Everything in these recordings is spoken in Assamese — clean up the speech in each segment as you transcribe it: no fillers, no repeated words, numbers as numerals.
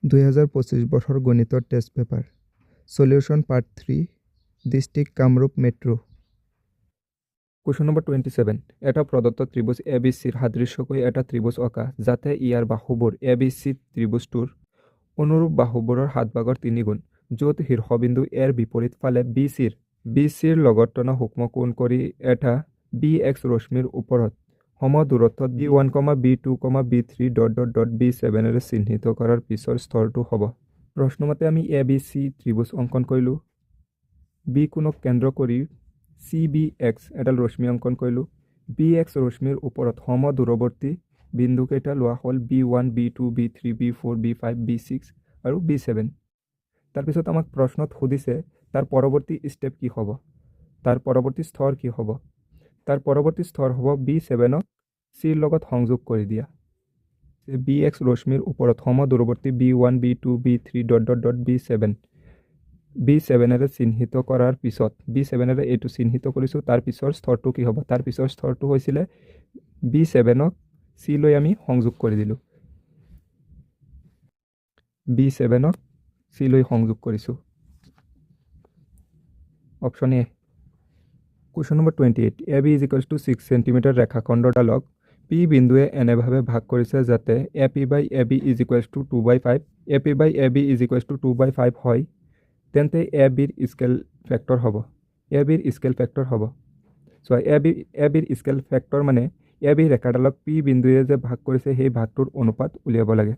2025 বছৰ গণিতৰ test paper solution part 3 district Kamrup metro question number 27 এটা প্ৰদত্ত ত্ৰিভুজ এবিসিৰ সাদৃশ্যকৈ এটা ত্ৰিভুজ অঁকা যাতে ইয়াৰ বাহুবোৰ এবিসি ত্ৰিভুজটোৰ অনুৰূপ বাহুবোৰৰ 7 ভাগৰ 3 গুণ য'ত শীৰ্ষবিন্দু এৰ বিপৰীত ফালে বিসিৰ লগত টনা সূক্ষ্ম কোণ কৰি এটা বিএক্স ৰশ্মিৰ ওপৰত সম দূৰত্বত B1, B2, B3 B7 এৰে চিহ্নিত কৰাৰ পিছৰ স্তৰটো হ'ব প্ৰশ্নমতে আমি এবিসি ত্ৰিভুজ অংকন কৰিলোঁ বি কোণক কেন্দ্ৰ কৰি CBX এডাল ৰশ্মি অংকন কৰিলোঁ BX ৰশ্মিৰ ওপৰত সম দূৰৱৰ্তী বিন্দু কেইটা লোৱা হ'ল B1, B2, B3, B4, B5, B6 আৰু B7 তাৰপিছত আমাক প্ৰশ্নত সুধিছে তাৰ পৰৱৰ্তী ষ্টেপ কি হ'ব তাৰ পৰৱৰ্তী স্তৰ কি হ'ব তাৰ পৰৱৰ্তী স্তৰ হ'ব B7ক C লগত সংযোগ কৰি দিয়া BX ৰশ্মিৰ ওপৰত সম দূৰৱৰ্তী B1, B2, B3 B7 এৰে চিহ্নিত কৰাৰ পিছত B7 এৰে এইটো চিহ্নিত কৰিছোঁ তাৰ পিছৰ স্তৰটো কি হ'ব তাৰ পিছৰ স্তৰটো হৈছিলে B7ক C লৈ আমি সংযোগ কৰি দিলোঁ B7ক C লৈ সংযোগ কৰিছোঁ option A question number 28 AB = 6 cm ৰেখাখণ্ডডালক P বিন্দুৱে এনেভাৱে ভাগ কৰিছে যাতে AP/AB = 2/5 AP/AB = 2/5 হয় তেন্তে ABৰ স্কেল ফেক্টৰ হ'ব ABৰ স্কেল ফেক্টৰ হ'ব সো ABৰ স্কেল ফেক্টৰ মানে AB ৰেখাডালক P বিন্দুৱে যে ভাগ কৰিছে সেই ভাগটোৰ অনুপাত উলিয়াব লাগে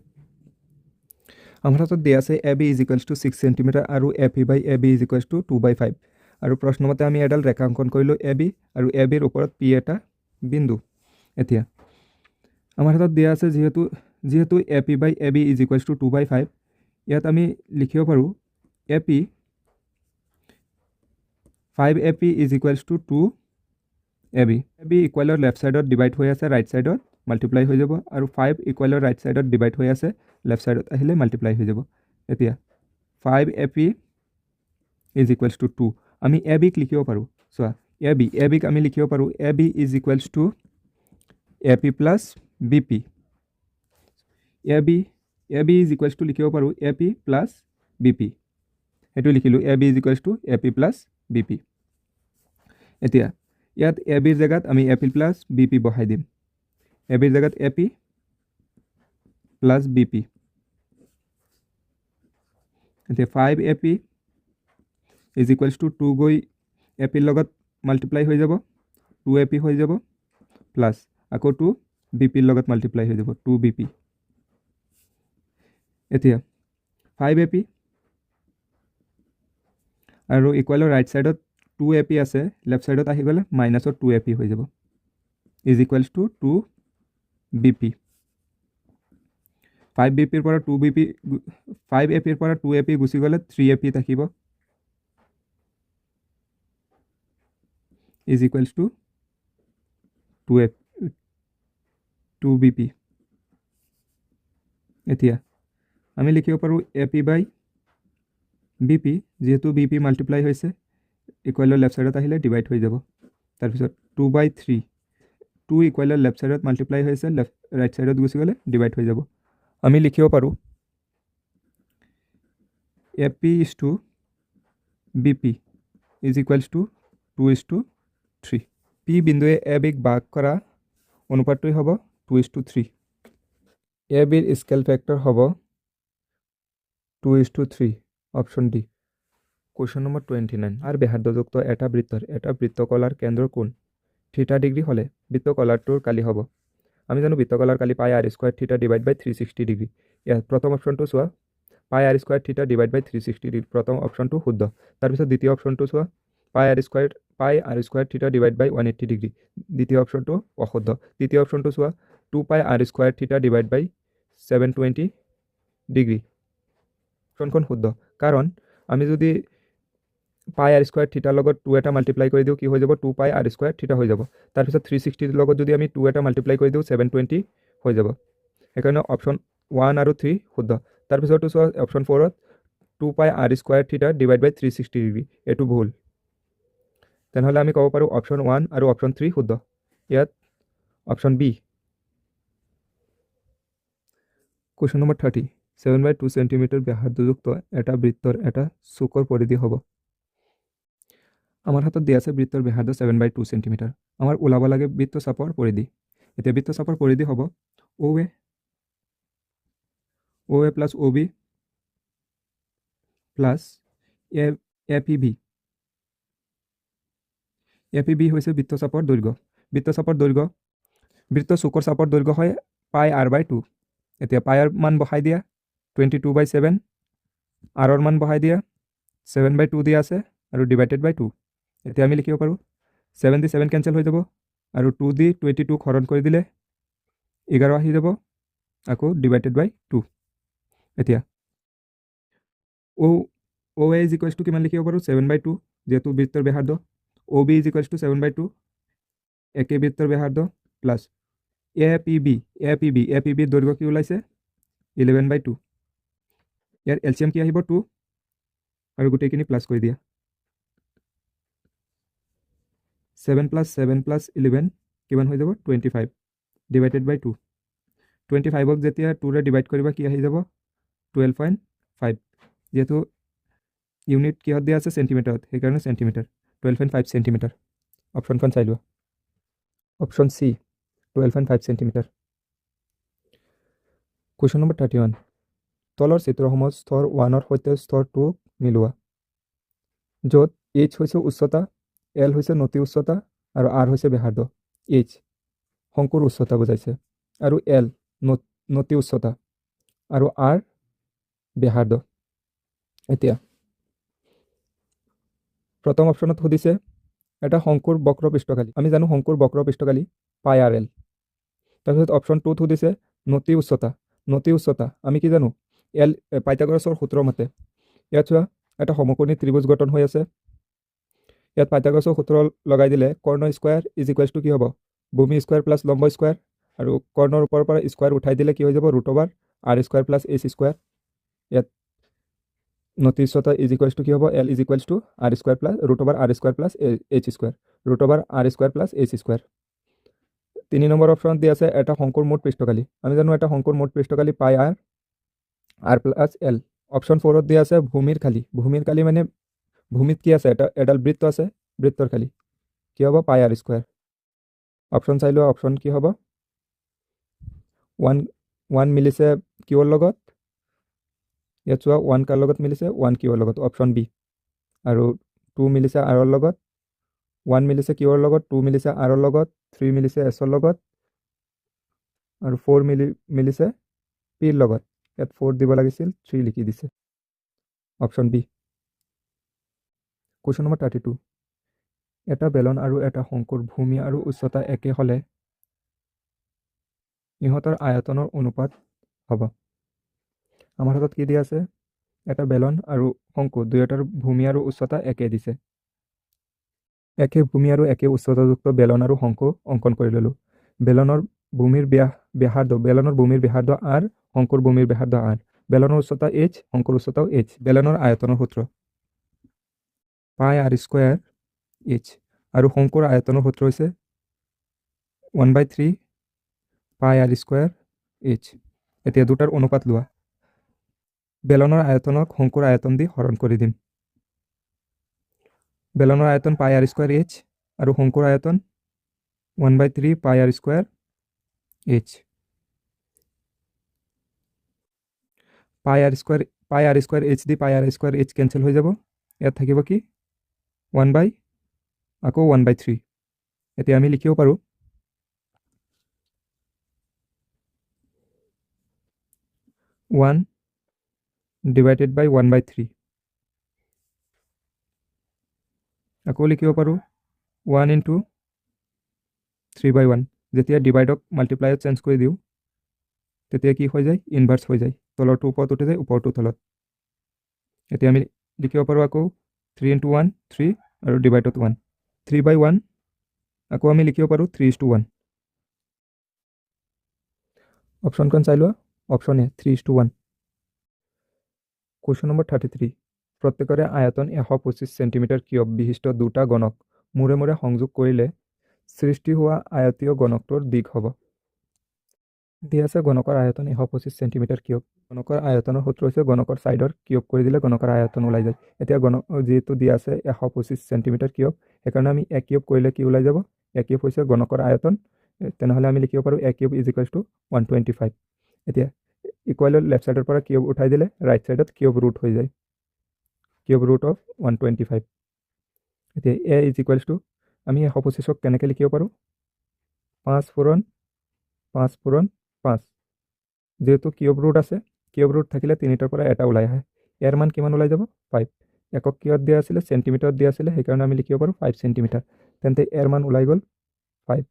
আমাৰ হাতত দিয়া আছে AB = 6 cm আৰু AP/AB = 2/5 আৰু প্ৰশ্নমতে আমি এডাল ৰেখা অংকন কৰিলোঁ AB আৰু ABৰ ওপৰত P এটা বিন্দু এতিয়া আমাৰ হাতত দিয়া আছে যেহেতু AP/AB = 2/5 ইয়াত আমি লিখিব পাৰোঁ AP 5AP = 2AB AB ইকুৱেলৰ লেফ্ট সাইডত ডিভাইড হৈ আছে ৰাইট সাইডত মাল্টিপ্লাই হৈ যাব আৰু 5 ইকুৱেলৰ ৰাইট সাইডত ডিভাইড হৈ আছে লেফ্ট সাইডত আহিলে মাল্টিপ্লাই হৈ যাব এতিয়া 5AP = 2 আমি AB ক লিখিব পাৰোঁ চোৱা AB ক আমি লিখিব পাৰোঁ AB = AP plus BP AB লিখিব পাৰোঁ AP plus BP এটো লিখিলোঁ AB = AP plus BP এতিয়া ইয়াত AB ৰ জায়গাত আমি AP plus BP বহাই দিম AB ৰ জায়গাত AP plus BP এতিয়া 5AP = 2 গৈ AP ৰ লগত মাল্টিপ্লাই হৈ যাব 2AP হৈ যাব প্লাস আকৌ 2 BP ৰ লগত মাল্টিপ্লাই হৈ যাব 2BP এতিয়া 5AP আৰু ইকুৱেলৰ ৰাইট সাইডত 2AP আছে লেফ্ট সাইডত আহি গলে মাইনাসৰ 2AP হৈ যাব = 2BP 5BP ৰ পৰা 2BP 5AP ৰ পৰা 2AP গুচি গলে 3AP থাকিব = 2BP এতিয়া আমি লিখিব পাৰোঁ AP/BP যেহেতু BP মাল্টিপ্লাই হৈছে ইকুৱেলৰ লেফ্ট সাইডত আহিলে ডিভাইড হৈ যাব তাৰপিছত 2/3 2 ইকুৱেলৰ লেফ্ট সাইডত মাল্টিপ্লাই হৈছে ৰাইট সাইডত গুচি গলে ডিভাইড হৈ যাব আমি লিখিব পাৰোঁ AP/BP = 2:3 P বিন্দুৱে AB ক ভাগ কৰা অনুপাতটোই হ'ব 2:3 ABৰ স্কেল ফেক্টৰ হ'ব 2:3 option D question number 29 r ব্যাসাৰ্ধযুক্ত এটা বৃত্তকলাৰ কেন্দ্ৰ কোণ θ ডিগ্ৰী হলে বৃত্তকলাৰটোৰ কালি হ'ব আমি জানো বৃত্তকলাৰ কালি πr² θ / 360 ডিগ্ৰী ইয়াত প্ৰথম অপশ্যনটো চোৱা πr² θ / 360 ডিগ্ৰী প্ৰথম অপশ্যনটো শুদ্ধ তাৰপিছত দ্বিতীয় অপশ্যনটো চোৱা πr² θ / 180 ডিগ্ৰী দ্বিতীয় অপশ্যনটো অশুদ্ধ তৃতীয় অপশ্যনটো চোৱা 2πr² θ / 720 ডিগ্ৰী অপশ্যনখন শুদ্ধ কাৰণ আমি যদি πr² θ লগত 2 এটা মাল্টিপ্লাই কৰি দিওঁ কি হৈ যাব 2πr² θ হৈ যাব তাৰপিছত 360 লগত যদি আমি 2 এটা মাল্টিপ্লাই কৰি দিওঁ 720 হৈ যাব সেইকাৰণে অপশ্যন 1 আৰু 3 শুদ্ধ তাৰপিছতো চোৱা অপশ্যন 4ত 2πr² θ / 360 ডিগ্ৰী এটো ভুল তেনেহলে আমি ক'ব পাৰোঁ অপশ্যন 1 আৰু অপশ্যন 3 শুদ্ধ ইয়াত option B question number 30 7/2 centimetre ব্যাসাৰ্ধযুক্ত এটা বৃত্তৰ এটা চুকৰ পৰিধি হ'ব। আমাৰ হাতত দিয়া আছে বৃত্তৰ ব্যাসাৰ্ধ 7/2 সেন্টিমিটাৰ। আমাৰ ওলাব লাগে বৃত্তচাপৰ পৰিধি। এতিয়া বৃত্তচাপৰ পৰিধি হ'ব OA plus OB plus APB। APB হৈছে বৃত্তচাপৰ দৈৰ্ঘ্য। বৃত্ত চুকৰ চাপৰ দৈৰ্ঘ্য হয় πr/2। এতিয়া পাইৰ মান বহাই দিয়া 22/7, আৰৰ মান বহাই দিয়া 7/2 দিয়া আছে আৰু ডিভাইডেড বাই 2। এতিয়া আমি লিখিব পাৰোঁ 7 দি 7 কেঞ্চেল হৈ যাব আৰু 2 দি 22 হৰণ কৰি দিলে 11 আহি যাব, আকৌ ডিভাইডেড বাই 2। এতিয়া OA ইজ ইকুৱেলছ টু কিমান লিখিব পাৰোঁ 7/2, যিহেতু বৃত্তৰ ব্যাসাৰ্ধ। OB ইজ ইকুৱেলছ টু 7/2 একে বৃত্তৰ ব্যাসাৰ্ধ প্লাছ APB দৈৰ্ঘ্য কি ওলাইছে 11/2। ইয়াৰ এলচিএম কি আহিব 2 আৰু গোটেইখিনি প্লাছ কৰি দিয়া 7 + 11 কিমান হৈ যাব 25 ডিভাইডেড বাই 2। 25ক যেতিয়া 2ৰে ডিভাইড কৰিবা কি আহি যাব 12.5, যেহেতু ইউনিট কিহত দিয়া আছে চেণ্টিমিটাৰত, সেইকাৰণে চেণ্টিমিটাৰ 12.5 সেন্টিমিটাৰ। অপশ্যনখন চাই লোৱা। Option C 12.5 centimetre. Question number 31, তলৰ চিত্ৰসমূহ স্তৰ 1ৰ সৈতে স্তৰ 2 মিলোৱা, য'ত H হৈছে উচ্চতা, L হৈছে নতি উচ্চতা আৰু R হৈছে ব্যাসাৰ্ধ। H শংকুৰ উচ্চতা বুজাইছে আৰু L নতি উচ্চতা আৰু R ব্যাসাৰ্ধ। এতিয়া প্ৰথম অপশ্যনত সুধিছে এটা শংকুৰ বক্ৰ পৃষ্ঠকালি। আমি জানো শংকুৰ বক্ৰ পৃষ্ঠকালি πrl। তাৰপিছত অপশ্যন 2ত সুধিছে নতি উচ্চতা আমি কি জানো পাইথাগোৰাছৰ সূত্ৰ মতে। ইয়াত চোৱা এটা সমকোণী ত্ৰিভুজ গঠন হৈ আছে। ইয়াত পাইথাগোৰাছৰ সূত্ৰ লগাই দিলে কৰ্ণ স্কোৱাৰ ইজ ইকুৱেলছ টু কি হ'ব ভূমি স্কোৱাৰ প্লাছ লম্ব স্কোৱাৰ, আৰু কৰ্ণৰ ওপৰৰ পৰা স্কোৱাৰ উঠাই দিলে কি হৈ যাব √r² প্লাছ h²। ইয়াত নতি উচ্চতা ইজ ইকুৱেলছ টু কি হ'ব L is equals to r² plus √r² plus h², √r² plus h²। 3 number অপশ্যনত দিয়া আছে এটা শংকুৰ মুঠ পৃষ্ঠকালি। আমি জানো এটা শংকুৰ মুঠ পৃষ্ঠকালি πr প্লাছ L। অপশ্যন 4ত দিয়া আছে ভূমিৰ কালি মানে ভূমিত কি আছে এডাল বৃত্ত আছে, বৃত্তৰ কালি কি হ'ব πr²। অপশ্যন চাই লোৱা, অপশ্যন কি হ'ব 1 মিলিছে কিউৰ লগত। ইয়াত চোৱা 1 কাৰ লগত মিলিছে 1 কিউৰ লগত, অপশ্যন বি। আৰু 2 মিলিছে আৰৰ লগত, 1 মিলিছে কিউৰ লগত, 2 মিলিছে আৰৰ লগত, 3 মিলিছে এছৰ লগত আৰু 4 মিলিছে পিৰ লগত। ইয়াত 4 দিব লাগিছিল 3 লিখি দিছে, অপশ্যন বি। কুৱেশ্যন নম্বৰ 32, এটা বেলন আৰু এটা শংকুৰ ভূমি আৰু উচ্চতা একে হ'লে ইহঁতৰ আয়তনৰ অনুপাত হ'ব। আমাৰ হাতত কি দিয়া আছে এটা বেলন আৰু শংকু দুয়োটাৰ ভূমি আৰু উচ্চতা একে দিছে। একে ভূমি আৰু একে উচ্চতাযুক্ত বেলন আৰু শংকু অংকন কৰি ল'লোঁ। বেলনৰ ভূমিৰ ব্যাসাৰ্ধ R, শংকুৰ ভূমিৰ ব্যাসাৰ্ধ R, বেলনৰ উচ্চতা H, শংকুৰ উচ্চতাও H। বেলনৰ আয়তনৰ সূত্ৰ πr² H আৰু শংকুৰ আয়তনৰ সূত্ৰ হৈছে 1/3 πr² H। এতিয়া দুটাৰ অনুপাত লোৱা। বেলনৰ আয়তনক শংকুৰ আয়তন দি হৰণ কৰি দিম। বেলনৰ আয়তন πr² H আৰু শংকুৰ আয়তন 1/3 πr² H। πr² H দি πr² H কেঞ্চেল হৈ যাব। ইয়াত থাকিব কি 1/3। এতিয়া আমি লিখিব পাৰোঁ 1 ডিভাইডেড বাই 1/3। আকৌ লিখিব পাৰোঁ 1 × 3/1। যেতিয়া ডিভাইডক মাল্টিপ্লাইত চেঞ্জ কৰি দিওঁ তেতিয়া কি হৈ যায় ইনভাৰ্চ হৈ যায়, তলৰটো ওপৰত উঠি যায় ওপৰটো তলত। এতিয়া আমি লিখিব পাৰোঁ আকৌ 3 × 1 3 আৰু ডিভাইডত 1 3/1। আকৌ আমি লিখিব পাৰোঁ 3:1। অপশ্যনখন চাই লোৱা, অপশ্যন এ 3:1। কুৱেশ্যন নম্বৰ 33, প্ৰত্যেকৰে আয়তন 125 সেন্টিমিটাৰ কিউব বিশিষ্ট দুটা গণক মূৰে মূৰে সংযোগ কৰিলে সৃষ্টি হোৱা আয়তীয় গণকটোৰ দিশ হ'ব। দিয়া আছে গণকৰ আয়তন 125 সেন্টিমিটাৰ কিউব। গণকৰ আয়তনৰ সূত্ৰ হৈছে গণকৰ ছাইডৰ কিউব কৰি দিলে গণকৰ আয়তন ওলাই যায়। এতিয়া যেহেতু দিয়া আছে 125 সেন্টিমিটাৰ কিউব, সেইকাৰণে আমি এ কিউব কৰিলে কি ওলাই যাব? এ কিউব হৈছে গণকৰ আয়তন, তেনেহ'লে আমি লিখিব পাৰোঁ এ কিউব ইজ ইকুৱেলছ টু 125। এতিয়া ইকুৱেলৰ লেফ্ট ছাইডৰ পৰা কিউব উঠাই দিলে ৰাইট ছাইডত কিউব ৰুট হৈ যায়, কিউব ৰুট অফ 125। এতিয়া এ ইজ ইকুৱেলছ টু আমি 125ক কেনেকৈ লিখিব পাৰোঁ? 5 পূৰণ 5 পূৰণ 5। যেহেতু কিউব ৰুট আছে, কিউব ৰুট থাকিলে 3টাৰ পৰা এটা ওলাই আহে, ইয়াৰ মান কিমান ওলাই যাব? 5। একক কিহত দিয়া আছিলে? চেণ্টিমিটাৰত দিয়া আছিলে, সেইকাৰণে আমি লিখিব পাৰোঁ 5 চেণ্টিমিটাৰ। তেন্তে ইয়াৰ মান ওলাই গ'ল 5।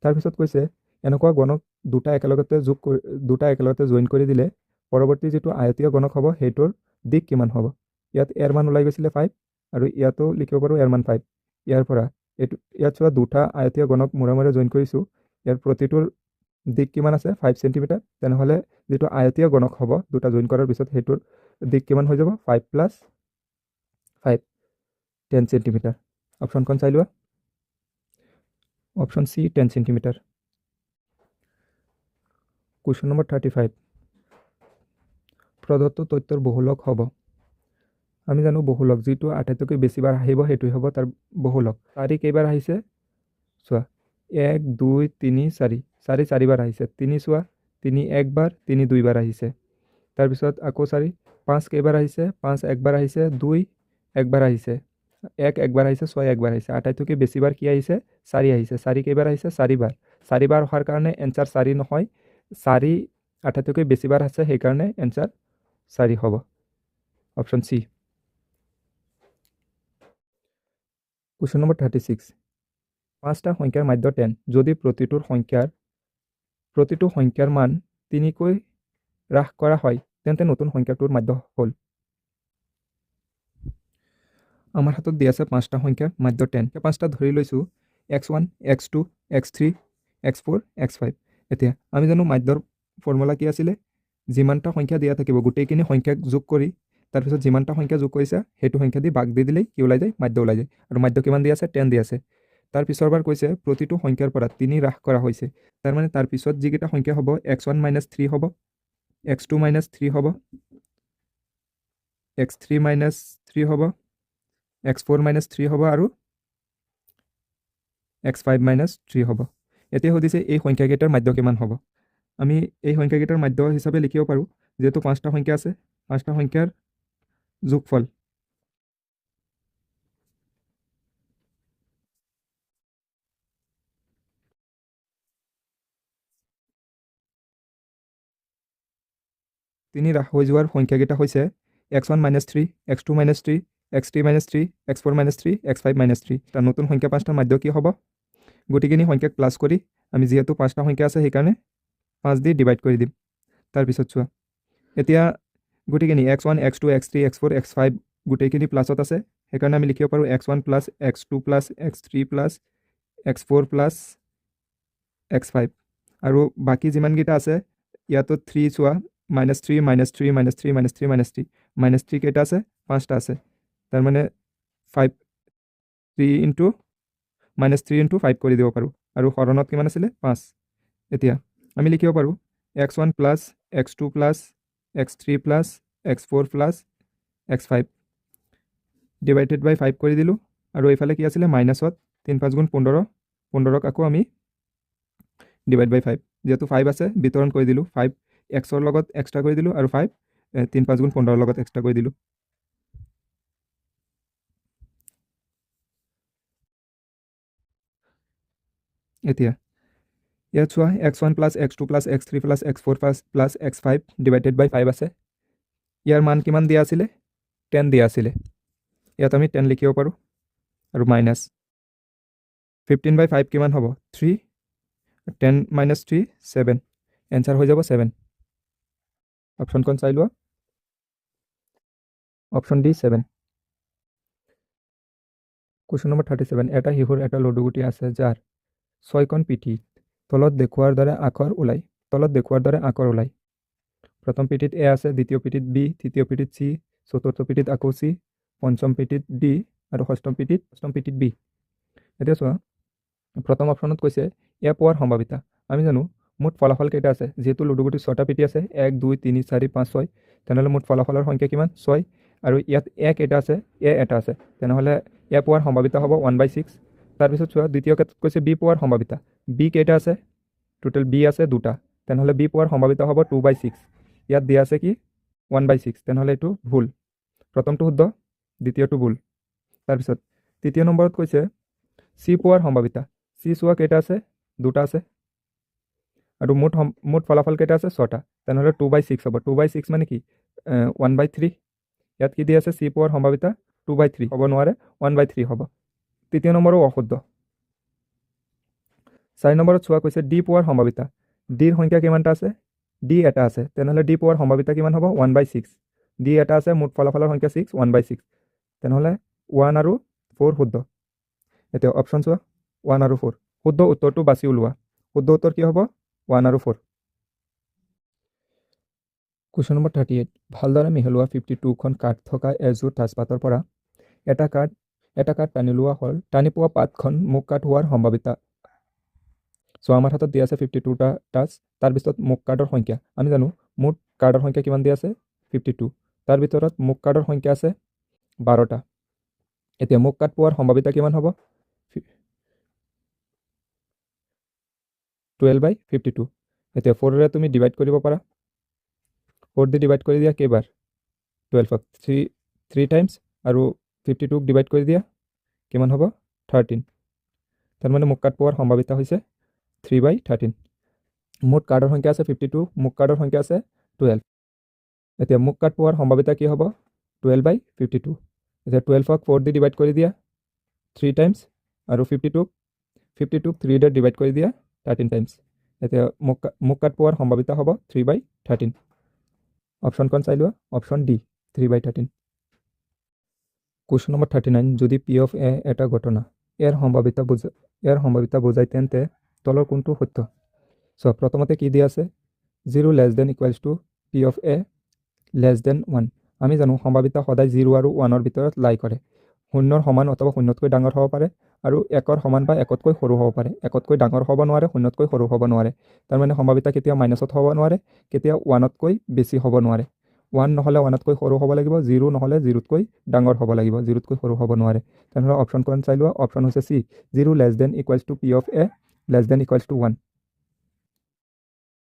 তাৰপিছত কৈছে এনেকুৱা গণক দুটা একেলগতে জইন কৰি দিলে পৰৱৰ্তী যিটো আয়তীয় গণক হ'ব সেইটোৰ দিশ কিমান হ'ব? ইয়াত ইয়াৰ মান ওলাই গৈছিলে 5 আৰু ইয়াতো লিখিব পাৰোঁ ইয়াৰ মান 5। ইয়াৰ পৰা ইয়াত চোৱা দুটা আয়তীয় গণক মূৰে জইন কৰিছোঁ, ইয়াৰ প্ৰতিটোৰ দিশ কিমান আছে? 5 চেণ্টিমিটাৰ। তেনেহ'লে যিটো আয়তীয় গণক হ'ব দুটা জইন কৰাৰ পিছত সেইটোৰ দিশ কিমান হৈ যাব? 5 + 5 10 চেণ্টিমিটাৰ। অপশ্যনখন চাই লোৱা। Option C 10 centimetre. Question number 35, প্ৰদত্ত তথ্যৰ বহুলক হ'ব। আমি জানো বহুলক যিটো আটাইতকৈ বেছিবাৰ আহিব সেইটোৱে হ'ব তাৰ বহুলক। 4 কেইবাৰ আহিছে? চোৱা 1 2 3 4, 4 4বাৰ আহিছে। 3 চোৱা 3 একবাৰ, 3 2বাৰ আহিছে। তাৰপিছত আকৌ 4 5 কেইবাৰ আহিছে? 5 একবাৰ আহিছে, 2 একবাৰ আহিছে, 1 একবাৰ আহিছে, 6 একবাৰ আহিছে। আটাইতকৈ বেছিবাৰ কি আহিছে? 4 আহিছে। 4 কেইবাৰ আহিছে? 4বাৰ। 4বাৰ অহাৰ কাৰণে এনচাৰ 4 নহয়, 4 আটাইতকৈ বেছিবাৰ আছে, সেইকাৰণে এনচাৰ 4 হ'ব। Option C. কুৱেশ্যন নম্বৰ 36, 5টা সংখ্যাৰ মাধ্য 10 যদি প্ৰতিটো সংখ্যাৰ মান 3কৈ হ্ৰাস কৰা হয় তেন্তে নতুন সংখ্যাটোৰ মাধ্য হ'ল। আমাৰ হাতত দিয়া আছে 5টা সংখ্যাৰ মাধ্য 10। 5টা ধৰি লৈছোঁ x1 x2 x3 x4 x5। এতিয়া আমি জানো মাধ্যৰ ফৰ্মুলা কি আছিলে? যিমানটা সংখ্যা দিয়া থাকিব গোটেইখিনি সংখ্যাক যোগ কৰি তাৰপিছত যিমানটা সংখ্যা যোগ কৰিছে সেইটো সংখ্যা দি ভাগ দি দিলেই কি ওলাই যায়? মাধ্য ওলাই যায়। আৰু মাধ্য কিমান দিয়া আছে? 10 দিয়া আছে। তাৰ পিছৰবাৰ কৈছে প্ৰতিটো সংখ্যাৰ পৰা 3 হ্ৰাস কৰা হৈছে, তাৰমানে তাৰপিছত যিকেইটা সংখ্যা হ'ব x1 - 3 হ'ব, x2 - 3 হ'ব, x3 - 3 হ'ব, x4 - 3 হ'ব আৰু x5 - 3 হ'ব। এতিয়া সুধিছে এই সংখ্যাকেইটাৰ মাধ্য কিমান হ'ব? আমি এই সংখ্যাকেইটাৰ মাধ্য হিচাপে লিখিব পাৰোঁ, যিহেতু 5টা সংখ্যা আছে, 5টা সংখ্যাৰ যোগফল। তিনি হ্ৰাস হৈ যোৱাৰ সংখ্যাকেইটা হৈছে x1 - 3, x2 - 3, x3 - 3, x4 - 3, x5 - 3। তাৰ নতুন সংখ্যা 5টাৰ মাধ্য কি হ'ব? গোটেইখিনি সংখ্যাক প্লাছ কৰি আমি যিহেতু 5টা সংখ্যা আছে সেইকাৰণে 5 দি ডিভাইড কৰি দিম। তাৰপিছত চোৱা এতিয়া গোটেইখিনি x1 x2 x3 x4 x5 গোটেইখিনি প্লাছত আছে, সেইকাৰণে আমি লিখিব পাৰোঁ x1 + x2 + x3 + x4 + x5। আৰু বাকী যিমানকেইটা আছে ইয়াতো 3 চোৱা -3 -3 -3 -3 -3 -3 কেইটা আছে? 5টা আছে, তাৰমানে 5 3 × -3 × 5 কৰি দিব পাৰোঁ। আৰু হৰণত কিমান আছিলে? 5। এতিয়া আমি লিখিব পাৰোঁ x1 + x2 + x3 + x4 + x5 divided বাই 5 কৰি দিলোঁ। আৰু এইফালে কি আছিলে? মাইনাছত 3 5 × 15, 15ক আকৌ আমি ডিভাইড বাই 5, যিহেতু 5 আছে বিতৰণ কৰি দিলোঁ। 5 xৰ লগত এক্সট্ৰা কৰি দিলোঁ আৰু 5 3 5 × 15ৰ লগত এক্সট্ৰা কৰি দিলোঁ। এতিয়া ইয়াত চোৱা x1 + x2 + x3 + x4 + x5 divided বাই 5 আছে। ইয়াৰ মান কিমান দিয়া আছিলে? 10 দিয়া আছিলে। ইয়াত আমি 10 লিখিব পাৰোঁ আৰু মাইনাছ 15/5 কিমান হ'ব? 3, 10 - 3 7। এনচাৰ হৈ যাব 7। অপশ্যনখন চাই লোৱা। Option D 7। কুৱেশ্যন নম্বৰ 37, এটা শিশুৰ এটা লডুগুটি আছে যাৰ 6খন পিঠি তলত দেখুওৱাৰ দৰে আখৰ ওলায়। প্ৰথম পিঠিত এ আছে, দ্বিতীয় পিঠিত বি, তৃতীয় পিঠিত চি, চতুৰ্থ পিঠিত আকৌ চি, পঞ্চম পিঠিত ডি আৰু ষষ্ঠম পিঠিত বি। এতিয়া চোৱা প্ৰথম অপশ্যনত কৈছে এ পোৱাৰ সম্ভাৱিতা। আমি জানো মুঠ ফলাফল কেইটা আছে যেহেতু লুডুগুটি 6টা পিটি আছে 1 2 3 4 5 6 তেনেহ'লে মুঠ ফলাফলৰ সংখ্যা কিমান 6 আৰু ইয়াত এ কেইটা আছে এ এটা আছে তেনেহ'লে এ পোৱাৰ সম্ভাৱিতা হ'ব 1/6 তাৰপিছত চোৱা দ্বিতীয় ক্ষেত্ৰত কৈছে বি পোৱাৰ সম্ভাৱিতা বি কেইটা আছে টোটেল বি আছে দুটা তেনেহ'লে বি পোৱাৰ সম্ভাৱিতা হ'ব 2/6 ইয়াত দিয়া আছে কি 1/6 তেনেহ'লে এইটো ভুল প্ৰথমটো শুদ্ধ দ্বিতীয়টো ভুল তাৰপিছত তৃতীয় নম্বৰত কৈছে চি পোৱাৰ সম্ভাৱিতা চি চোৱা কেইটা আছে দুটা আছে আৰু মুঠ ফলাফল কেইটা আছে 6টা তেনেহ'লে 2/6 হ'ব 2/6 মানে কি 1/3 ইয়াত কি দিয়া আছে চি পোৱাৰ সম্ভাৱিতা 2/3 হ'ব নোৱাৰে 1/3 হ'ব তৃতীয় নম্বৰো অশুদ্ধ 4 নম্বৰত চোৱা কৈছে ডি পোৱাৰ সম্ভাৱিতা ডিৰ সংখ্যা কিমানটা আছে ডি এটা আছে তেনেহ'লে ডি পোৱাৰ সম্ভাৱিতা কিমান হ'ব 1/6 ডি এটা আছে মুঠ ফলাফলৰ সংখ্যা 6 1/6 তেনেহ'লে 1 আৰু 4 শুদ্ধ এতিয়া অপশ্যন চোৱা 1 আৰু 4 শুদ্ধ উত্তৰটো বাছি ওলোৱা শুদ্ধ উত্তৰ কি হ'ব 1 আৰু 4 কুৱেশ্যন নম্বৰ 38 ভালদৰে মিহলোৱা 52খন কাৰ্ড থকা এযোৰ তাজপাতৰ পৰা এটা কাৰ্ড টানি লোৱা হ'ল টানি পোৱা পাতখন মুখ কাট হোৱাৰ সম্ভাৱিতা চ' আমাৰ হাতত দিয়া আছে 52টা টাচ তাৰপিছত মুখ কাৰ্ডৰ সংখ্যা আমি জানো মুঠ কাৰ্ডৰ সংখ্যা কিমান দিয়া আছে 52 তাৰ ভিতৰত মুখ কাৰ্ডৰ সংখ্যা আছে 12টা এতিয়া মুখ কাট পোৱাৰ সম্ভাৱিতা কিমান হ'ব 12/52 এতিয়া 4ৰে তুমি ডিভাইড কৰিব পাৰা 4 দি ডিভাইড কৰি দিয়া কেইবাৰ 12ক 3 টাইমছ আৰু 52ক ডিভাইড কৰি দিয়া কিমান হ'ব 13 তাৰমানে মুখ কাট পোৱাৰ সম্ভাৱিতা হৈছে 3/13 মুঠ কাৰ্ডৰ সংখ্যা আছে 52 মুখ কাৰ্ডৰ সংখ্যা আছে 12 এতিয়া মুখ কাট পোৱাৰ সম্ভাৱিতা কি হ'ব 12/52 এতিয়া 12ক 4 দি ডিভাইড কৰি দিয়া 3 টাইমছ আৰু 52ক 3 দি ডিভাইড কৰি দিয়া 13 টাইমছ এতিয়া মুখ কাট পোৱাৰ সম্ভাৱিতা হ'ব 3/13 অপশ্যনখন চাই লোৱা অপশ্যন ডি 3/13 কুৱেশ্যন নম্বৰ 39 যদি পি অফ এ এটা ঘটনা ইয়াৰ সম্ভাৱিতা বুজায় তেন্তে তলৰ কোনটো সত্য চ' প্ৰথমতে কি দিয়া আছে 0 less than equals to P of A less than 1 আমি জানো সম্ভাৱিতা সদায় 0 আৰু 1ৰ ভিতৰত লাই কৰে 0ৰ সমান অথবা 0তকৈ ডাঙৰ হ'ব পাৰে আৰু 1ৰ সমান বা 1তকৈ সৰু হ'ব পাৰে 1তকৈ ডাঙৰ হ'ব নোৱাৰে 0তকৈ সৰু হ'ব নোৱাৰে তাৰমানে সম্ভাৱিতা কেতিয়াও মাইনাছত হ'ব নোৱাৰে কেতিয়াও 1তকৈ বেছি হ'ব নোৱাৰে 1 নহ'লে 1তকৈ সৰু হ'ব লাগিব 0 নহ'লে 0তকৈ ডাঙৰ হ'ব লাগিব 0তকৈ সৰু হ'ব নোৱাৰে তেনেহ'লে অপশ্যনখন চাই লোৱা অপশ্যন হৈছে C 0 less than equals to P of A less than equals to 1